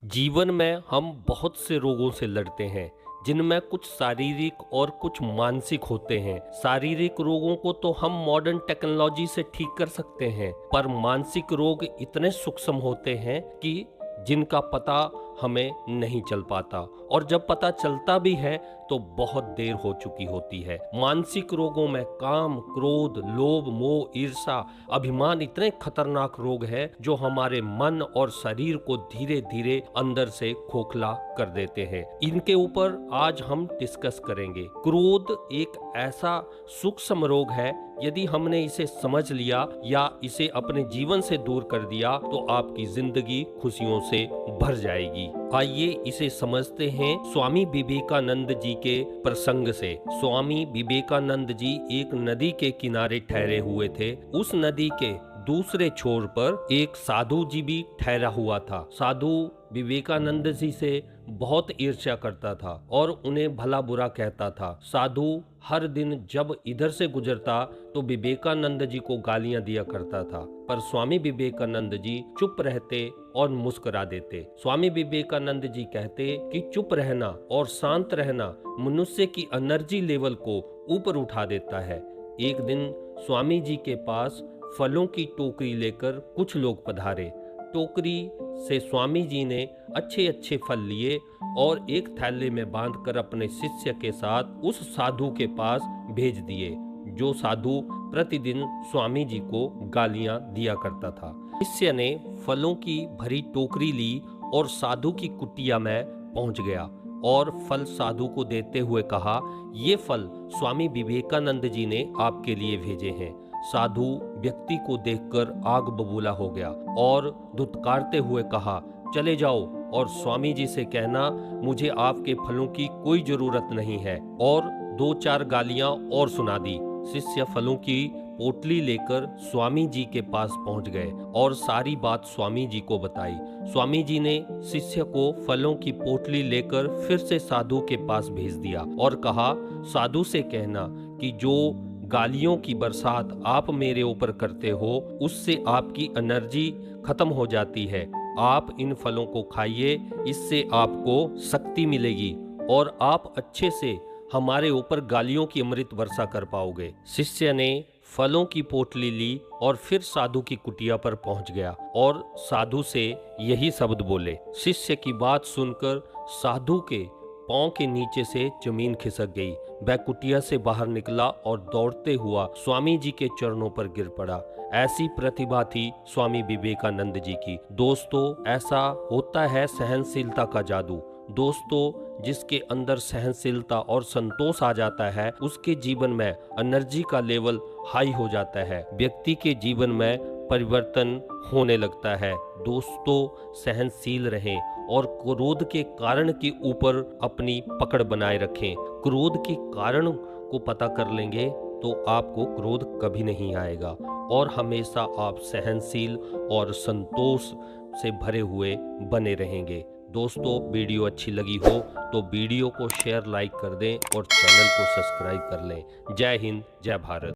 जीवन में हम बहुत से रोगों से लड़ते हैं जिनमें कुछ शारीरिक और कुछ मानसिक होते हैं। शारीरिक रोगों को तो हम मॉडर्न टेक्नोलॉजी से ठीक कर सकते हैं, पर मानसिक रोग इतने सूक्ष्म होते हैं कि जिनका पता हमें नहीं चल पाता, और जब पता चलता भी है तो बहुत देर हो चुकी होती है। मानसिक रोगों में काम, क्रोध, लोभ, मोह, ईर्ष्या, अभिमान इतने खतरनाक रोग हैं जो हमारे मन और शरीर को धीरे धीरे अंदर से खोखला कर देते हैं। इनके ऊपर आज हम डिस्कस करेंगे। क्रोध एक ऐसा सूक्ष्म रोग है, यदि हमने इसे समझ लिया या इसे अपने जीवन से दूर कर दिया तो आपकी जिंदगी खुशियों से भर जाएगी। आइए इसे समझते हैं स्वामी विवेकानंद जी के प्रसंग से। स्वामी विवेकानंद जी एक नदी के किनारे ठहरे हुए थे। उस नदी के दूसरे छोर पर एक साधु जी भी ठहरा हुआ था। साधु विवेकानंद जी से बहुत ईर्ष्या करता था और उन्हें भला बुरा कहता था। साधु हर दिन जब इधर से गुजरता तो विवेकानंद जी को गालियां दिया करता था, पर स्वामी विवेकानंद जी चुप रहते और मुस्कुरा देते। स्वामी विवेकानंद जी कहते कि चुप रहना और शांत रहना मनुष्य की एनर्जी लेवल को ऊपर उठा देता है। एक दिन स्वामी जी के पास फलों की टोकरी लेकर कुछ लोग पधारे। टोकरी से स्वामी जी ने अच्छे अच्छे फल लिए और एक थैले में बांधकर अपने शिष्य के साथ उस साधु के पास भेज दिए, जो साधु प्रतिदिन स्वामी जी को गालियां दिया करता था। शिष्य ने फलों की भरी टोकरी ली और साधु की कुटिया में पहुंच गया और फल साधु को देते हुए कहा, ये फल स्वामी विवेकानंद जी ने आपके लिए भेजे हैं। साधु व्यक्ति को देखकर आग बबूला हो गया और धुतकारते हुए कहा, चले जाओ और स्वामी जी से कहना मुझे आपके फलों की कोई जरूरत नहीं है, और दो चार गालियां और सुना दी। शिष्य फलों की पोटली लेकर स्वामी जी के पास पहुंच गए और सारी बात स्वामी जी को बताई। स्वामी जी ने शिष्य को फलों की पोटली लेकर फिर से साधु के पास भेज दिया और कहा, साधु से कहना कि जो गालियों की बरसात आप मेरे ऊपर करते हो उससे आपकी एनर्जी खत्म हो जाती है। आप इन फलों को खाइए, इससे आपको शक्ति मिलेगी और आप अच्छे से हमारे ऊपर गालियों की अमृत वर्षा कर पाओगे। शिष्य ने फलों की पोटली ली और फिर साधु की कुटिया पर पहुंच गया और साधु से यही शब्द बोले। शिष्य की बात सुनकर साधु के पांव के नीचे से जमीन खिसक गई। वह कुटिया से बाहर निकला और दौड़ते हुआ स्वामी जी के चरणों पर गिर पड़ा। ऐसी प्रतिभा थी स्वामी विवेकानंद जी की। दोस्तों, ऐसा होता है सहनशीलता का जादू। दोस्तों, जिसके अंदर सहनशीलता और संतोष आ जाता है उसके जीवन में एनर्जी का लेवल हाई हो जाता है, व्यक्ति के जीवन में परिवर्तन होने लगता है। दोस्तों, सहनशील रहें और क्रोध के कारण के ऊपर अपनी पकड़ बनाए रखें। क्रोध के कारण को पता कर लेंगे तो आपको क्रोध कभी नहीं आएगा और हमेशा आप सहनशील और संतोष से भरे हुए बने रहेंगे। दोस्तों, वीडियो अच्छी लगी हो तो वीडियो को शेयर, लाइक कर दें और चैनल को सब्सक्राइब कर लें। जय हिंद, जय भारत।